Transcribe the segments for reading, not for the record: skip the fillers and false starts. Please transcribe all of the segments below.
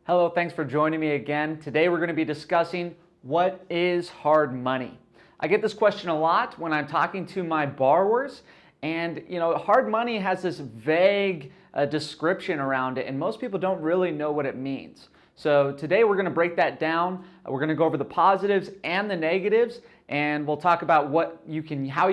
Hello, thanks for joining me again. Today we're going to be discussing what is hard money. I get this question a lot when I'm talking to my borrowers, and hard money has this vague description around it, and most people don't really know what it means. So today we're going to break that down. We're going to go over the positives and the negatives, and we'll talk about how you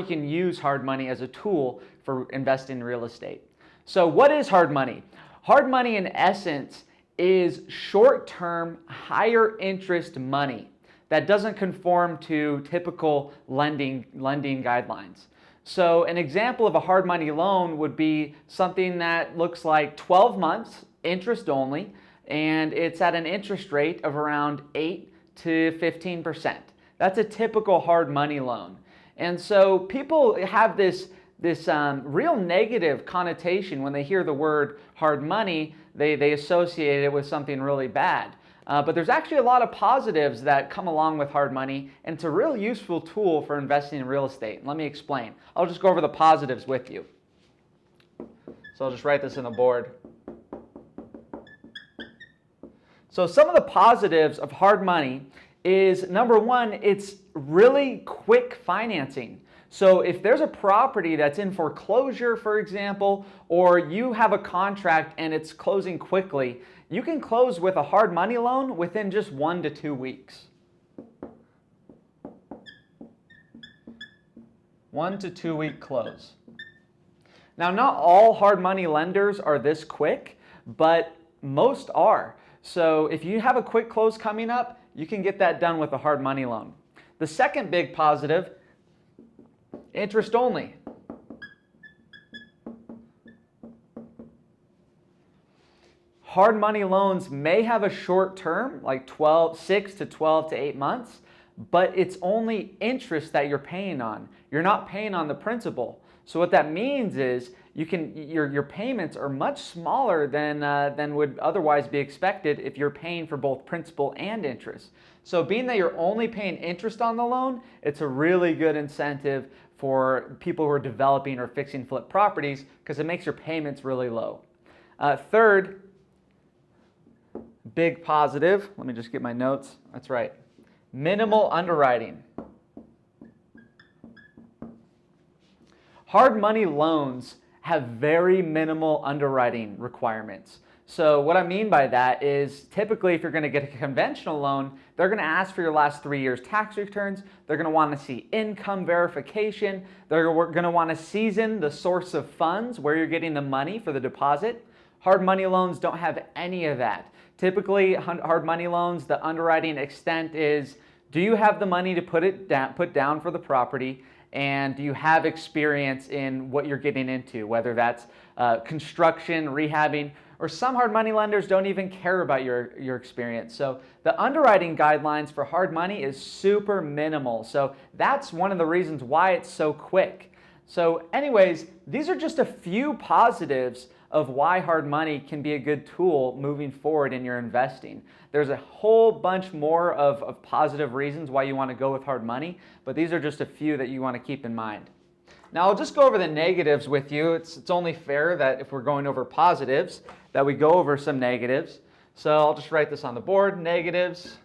can use hard money as a tool for investing in real estate. So what is hard money? Hard money in essence is short-term, higher interest money that doesn't conform to typical lending guidelines. So an example of a hard money loan would be something that looks like 12 months, interest only, and it's at an interest rate of around 8 to 15%. That's a typical hard money loan. And so people have this real negative connotation when they hear the word hard money. They associate it with something really bad. But there's actually a lot of positives that come along with hard money, and it's a real useful tool for investing in real estate. Let me explain. I'll just go over the positives with you. So I'll just write this on the board. So some of the positives of hard money is, number one, it's really quick financing. So if there's a property that's in foreclosure, for example, or you have a contract and it's closing quickly, you can close with a hard money loan within just 1 to 2 weeks. 1 to 2 week close. Now, not all hard money lenders are this quick, but most are. So if you have a quick close coming up, you can get that done with a hard money loan. The second big positive, interest only. Hard money loans may have a short term, like 6 to 12 to 8 months, but it's only interest that you're paying on. You're not paying on the principal. So what that means is your payments are much smaller than would otherwise be expected if you're paying for both principal and interest. So being that you're only paying interest on the loan, it's a really good incentive for people who are developing or fixing flip properties because it makes your payments really low. Third big positive, let me just get my notes. That's right. Minimal underwriting. Hard money loans have very minimal underwriting requirements. So what I mean by that is typically if you're going to get a conventional loan, they're going to ask for your last 3 years tax returns. They're going to want to see income verification. They're going to want to season the source of funds, where you're getting the money for the deposit. Hard money loans don't have any of that. Typically, hard money loans, the underwriting extent is, do you have the money to put down for the property? And do you have experience in what you're getting into, whether that's construction, rehabbing, or some hard money lenders don't even care about your experience. So the underwriting guidelines for hard money is super minimal. So that's one of the reasons why it's so quick. So anyways, these are just a few positives of why hard money can be a good tool moving forward in your investing. There's a whole bunch more of positive reasons why you want to go with hard money, but these are just a few that you want to keep in mind. Now I'll just go over the negatives with you. It's only fair that if we're going over positives, that we go over some negatives. So I'll just write this on the board, negatives.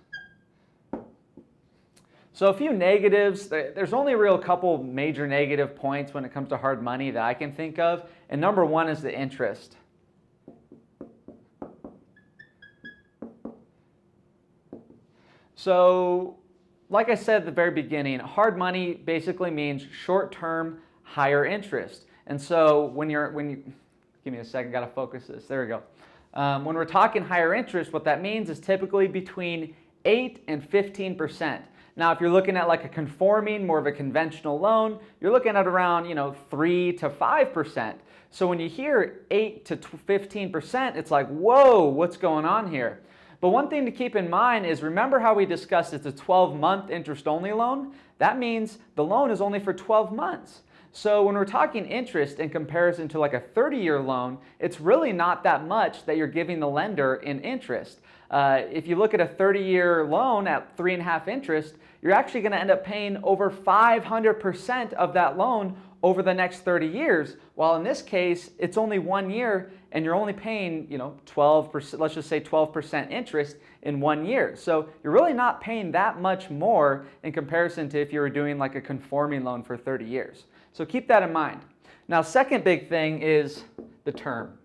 So a few negatives, there's only a real couple major negative points when it comes to hard money that I can think of. And number one is the interest. So like I said at the very beginning, hard money basically means short-term, higher interest. And so when you, give me a second, gotta focus this, there we go. When we're talking higher interest, what that means is typically between 8 and 15%. Now, if you're looking at like a conforming, more of a conventional loan, you're looking at around 3 to 5%. So when you hear 8 to 15%, it's like, whoa, what's going on here? But one thing to keep in mind is, remember how we discussed it's a 12-month interest-only loan? That means the loan is only for 12 months. So when we're talking interest in comparison to like a 30-year loan, it's really not that much that you're giving the lender in interest. If you look at a 30-year loan at 3.5 interest, you're actually going to end up paying over 500% of that loan over the next 30 years, while in this case, it's only 1 year and you're only paying, 12%, let's just say 12% interest in 1 year. So you're really not paying that much more in comparison to if you were doing like a conforming loan for 30 years. So keep that in mind. Now, second big thing is the term.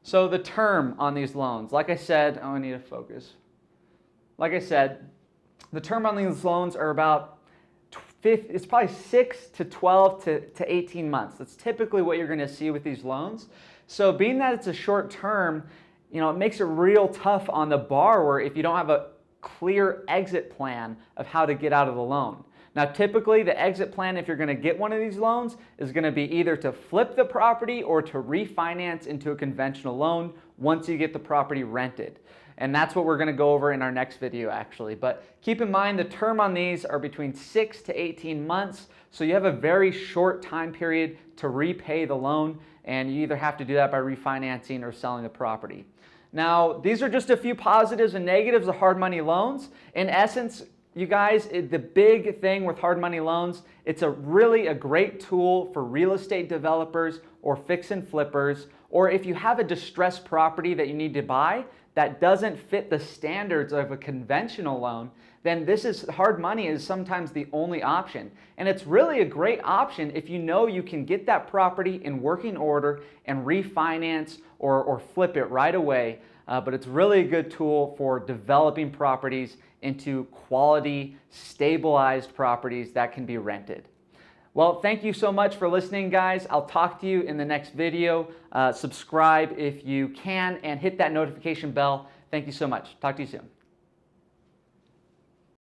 So the term on these loans, like I said, I need to focus. Like I said, the term on these loans are about it's probably 6 to 12 to 18 months. That's typically what you're going to see with these loans. So being that it's a short term, it makes it real tough on the borrower if you don't have a clear exit plan of how to get out of the loan. Now, typically the exit plan, if you're going to get one of these loans, is going to be either to flip the property or to refinance into a conventional loan once you get the property rented. And that's what we're going to go over in our next video, actually. But keep in mind the term on these are between 6 to 18 months. So you have a very short time period to repay the loan, and you either have to do that by refinancing or selling the property. Now, these are just a few positives and negatives of hard money loans. In essence, you guys, the big thing with hard money loans, it's really a great tool for real estate developers or fix and flippers, or if you have a distressed property that you need to buy that doesn't fit the standards of a conventional loan, then hard money is sometimes the only option. And it's really a great option if you know you can get that property in working order and refinance or flip it right away. But it's really a good tool for developing properties into quality, stabilized properties that can be rented. Well, thank you so much for listening, guys. I'll talk to you in the next video. Subscribe if you can and hit that notification bell. Thank you so much. Talk to you soon.